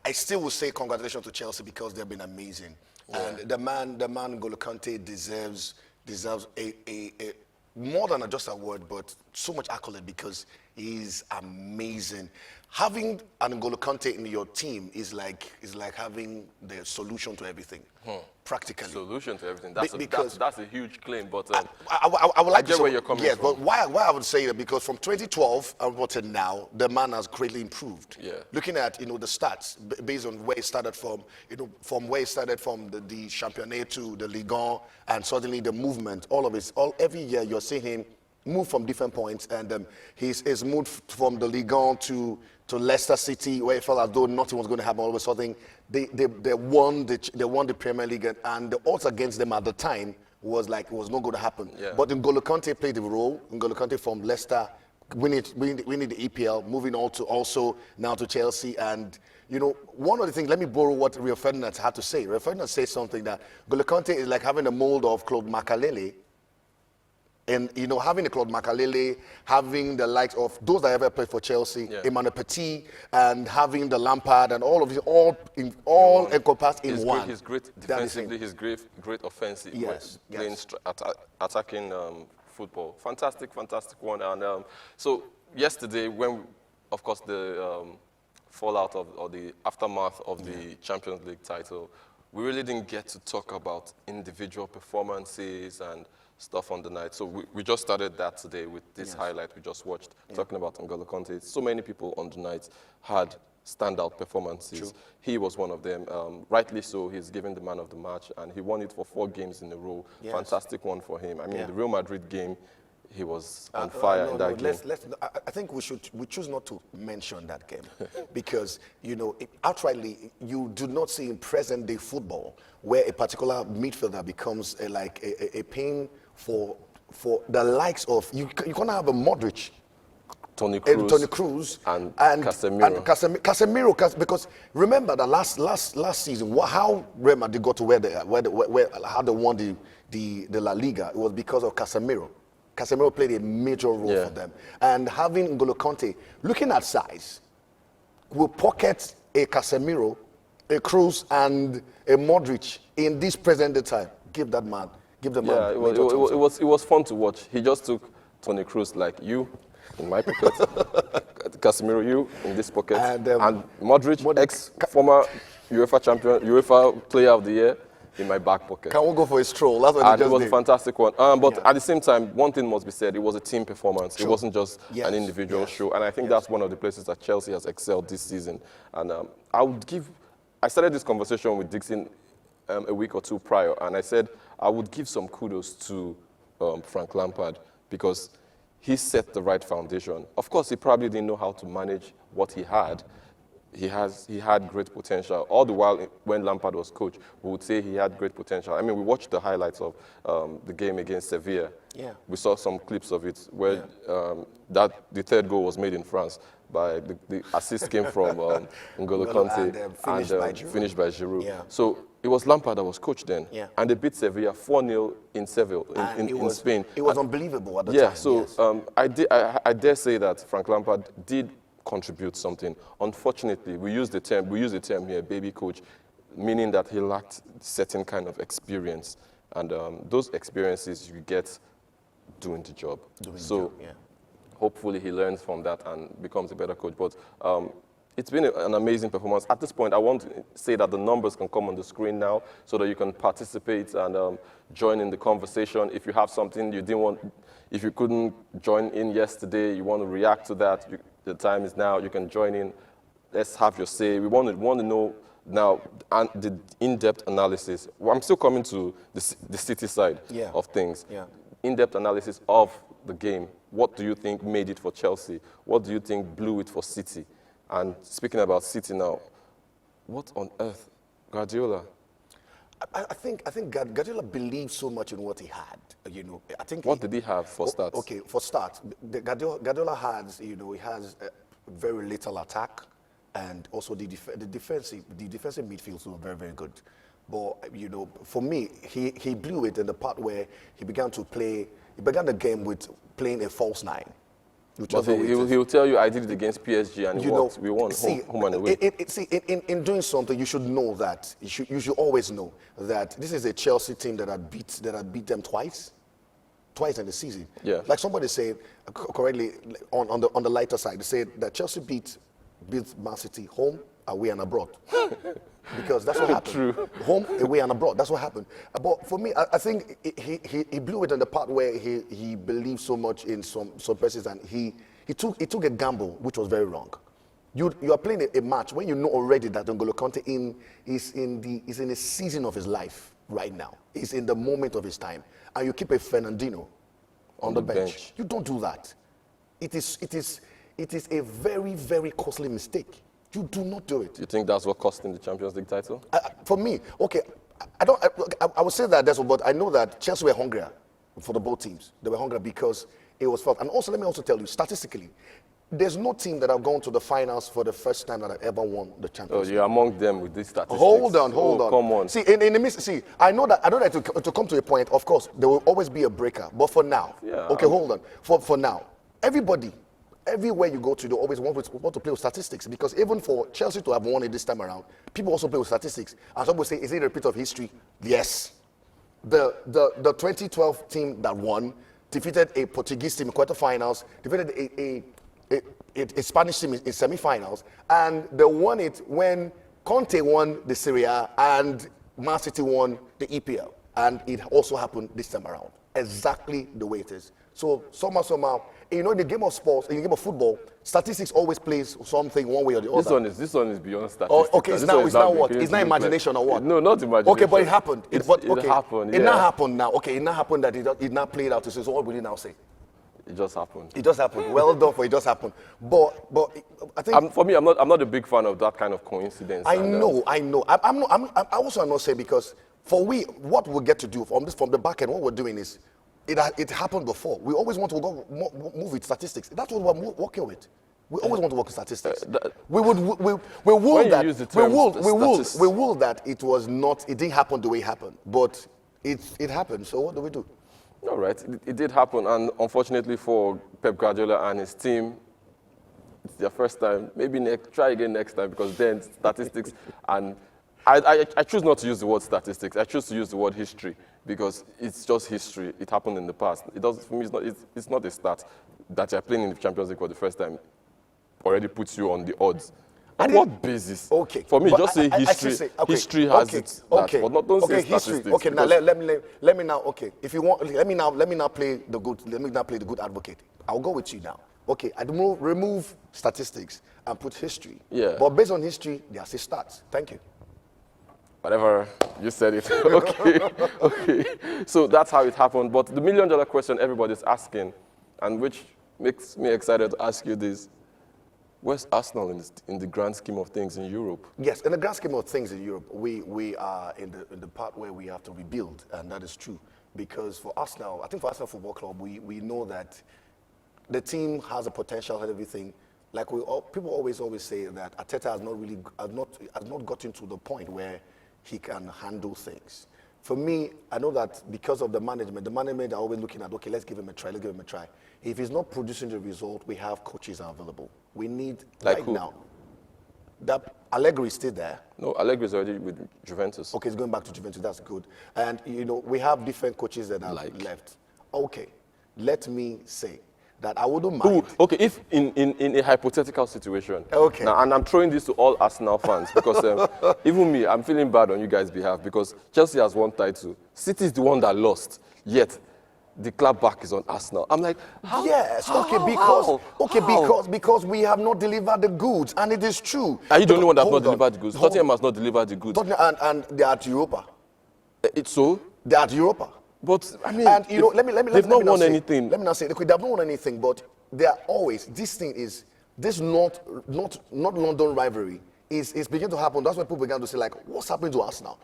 I still will say congratulations to Chelsea because they've been amazing. Yeah. And the man N'Golo Kante deserves a more than just a word, but so much accolade because he's amazing. Having an N'Golo Kante in your team is like having the solution to everything, practically. Solution to everything. That's a huge claim, but I would like I get to say, where you're coming yes, from. but why I would say that because from 2012 until now, the man has greatly improved. Yeah. Looking at the stats based on where he started from, from where he started from the Championnat to the Ligue 1, and suddenly the movement, every year you're seeing him move from different points, and he's moved from the Ligue 1 to Leicester City, where he felt as though nothing was going to happen. All of a sudden, they won the Premier League, and the odds against them at the time was like it was not going to happen. Yeah. But N'Golo Kante played the role. N'Golo Kante from Leicester, winning the EPL, moving on to also now to Chelsea, and one of the things. Let me borrow what Rio Ferdinand had to say. Rio Ferdinand says something that N'Golo Kante is like having a mold of Claude Makelele. And having the Claude Makelele, having the likes of those that ever played for Chelsea, Yeah. Emmanuel Petit, and having the Lampard and all of it, all encompassed in one. He's great That is defensively. it. He's great offensive. Yes, Playing yes. attacking football. Fantastic one. And so yesterday, when of course the fallout or the aftermath of the Champions League title, we really didn't get to talk about individual performances and stuff on the night. So we just started that today with this highlight we just watched, talking about N'Golo Kante. So many people on the night had standout performances. True. He was one of them. Rightly so, he's given the man of the match, and he won it for 4 games in a row. Yes. Fantastic one for him. I mean, Yeah. the Real Madrid game, he was on fire in that game. I think we choose not to mention that game because outrightly you do not see in present day football where a particular midfielder becomes a pain for the likes of you can't have a Modric, Tony Toni Kroos and Casemiro. Casemiro, because remember the last season, how Real Madrid got to how they won the La Liga. It was because of Casemiro. Casemiro played a major role for them, and having N'Golo Kante, looking at size, will pocket a Casemiro, a Kroos, and a Modric in this present day time. Give the man. It was fun to watch. He just took Toni Kroos like you in my pocket, Casemiro you in this pocket, and Modric, ex-former UEFA champion, UEFA player of the year, in my back pocket. Can we go for a stroll? That's what it was a fantastic one. But at the same time, one thing must be said, it was a team performance. It wasn't just an individual show. And I think that's one of the places that Chelsea has excelled this season. And I started this conversation with Dixon a week or two prior, and I said I would give some kudos to Frank Lampard because he set the right foundation. Of course, he probably didn't know how to manage what he had. He had great potential. All the while, when Lampard was coach, we would say he had great potential. I mean, we watched the highlights of the game against Sevilla. Yeah. We saw some clips of it where the third goal was made in France. By the assist came from N'Golo Kante and finished by Giroud. Yeah. So it was Lampard that was coach then. Yeah. And they beat Sevilla 4-0 in Seville, in Spain. It was unbelievable at the time. Yeah, so I dare say that Frank Lampard did contribute something. Unfortunately, we use the term here, baby coach, meaning that he lacked certain kind of experience. And those experiences you get doing the job. Hopefully he learns from that and becomes a better coach. But it's been an amazing performance. At this point, I want to say that the numbers can come on the screen now so that you can participate and join in the conversation. If you have something you didn't want, if you couldn't join in yesterday, you want to react to that, the time is now. You can join in. Let's have your say. We want to know now the in-depth analysis. Well, I'm still coming to the City side of things. Yeah. In-depth analysis of the game. What do you think made it for Chelsea? What do you think blew it for City? And speaking about City now, what on earth, Guardiola? I think Guardiola believed so much in what he had. I think. What did he have for starts? Okay, for start, Guardiola has he has very little attack, and also the defensive midfields were very, very good. But for me, he blew it in the part where he began the game with playing a false 9. Whichever way it is. he'll tell you, I did it against PSG and it You know, worked. We won home and away. In doing something, you should know that. You should always know that this is a Chelsea team that had beat them twice in the season. Yeah. Like somebody said correctly on the lighter side, they said that Chelsea beat Man City home, away, and abroad. Because that's what happened. True. Home, away, and abroad. That's what happened. But for me, I think he blew it in the part where he believed so much in some persons, and he took a gamble which was very wrong. You are playing a match when you know already that N'Golo Kante is in a season of his life right now. He's in the moment of his time, and you keep a Fernandinho on the bench. You don't do that. It is a very, very costly mistake. You do not do it. You think that's what cost him the Champions League title? For me, okay, I would say that that's what, but I know that Chelsea were hungrier for the both teams. They were hungrier because it was felt. And also, let me also tell you, statistically, there's no team that have gone to the finals for the first time that have ever won the Champions League. You're among them with these statistics. Hold on. Come on. See, in the midst, I know that to come to a point, of course, there will always be a breaker. But for now, hold on. For now, everybody, everywhere you go to, they always want to play with statistics, because even for Chelsea to have won it this time around, people also play with statistics. And some will say, is it a repeat of history? Yes. The 2012 team that won defeated a Portuguese team in quarterfinals, defeated a Spanish team in semi-finals, and they won it when Conte won the Serie A and Man City won the EPL. And it also happened this time around. Exactly the way it is. So somehow, in the game of sports, in the game of football, statistics always plays something one way or the other. This one is beyond statistics. Oh, okay, it's now what? It's not imagination or what? No, not imagination. Okay, but it happened. It happened. It now happened now. Okay, it now happened that it now played out. So what will you now say? It just happened. It just happened. Well done for it just happened. But I think for me, I'm not a big fan of that kind of coincidence. I know. I also am not saying, because what we get to do from the back end, what we're doing is it happened before. We always want to move with statistics. That's what we're working with. We always want to work with statistics. We will that it didn't happen the way it happened, but it happened. So what do we do? All right, it did happen, and unfortunately for Pep Guardiola and his team, it's their first time. Maybe try again next time, because then statistics, and I choose not to use the word statistics. I choose to use the word history, because it's just history. It happened in the past. For me, it's not a stat that you're playing in the Champions League for the first time already puts you on the odds. On what basis? Okay. For me, just say history. History has it. Okay. But don't say history. statistics. Okay. Now let me now. Okay. If you want, let me now play the good. Let me now play the good advocate. I'll go with you now. Okay. I remove statistics and put history. Yeah. But based on history, there are stats. Thank you. Whatever, you said it. Okay. So that's how it happened. But the $1 million question everybody's asking, and which makes me excited to ask you this: where's Arsenal in the grand scheme of things in Europe? Yes, in the grand scheme of things in Europe, we are in the part where we have to rebuild, and that is true. Because for Arsenal, I think for Arsenal Football Club, we know that the team has a potential and everything. Like people always say that Arteta has not gotten to the point where he can handle things. For me, I know that because of the management are always looking at, okay, let's give him a try. If he's not producing the result, we have coaches available. We need, like right who? now, that Allegri is still there. No, Allegri is already with Juventus. Okay, he's going back to Juventus. That's good. And, we have different coaches that are left. Okay, let me say that I wouldn't mind. Okay, if in a hypothetical situation. Okay. Now, and I'm throwing this to all Arsenal fans, because even me, I'm feeling bad on you guys' behalf, because Chelsea has won title. City is the one that lost, yet the club back is on Arsenal. I'm like, how? Yes, because we have not delivered the goods, and it is true. Are you the only one that has not delivered the goods? Tottenham has not delivered the goods. And they're at Europa. It's so? They're at Europa. But I mean, and they've not won anything. Let me not say they have not won anything, but they are always. This thing is not London rivalry is beginning to happen. That's why people began to say, like, what's happening to us now?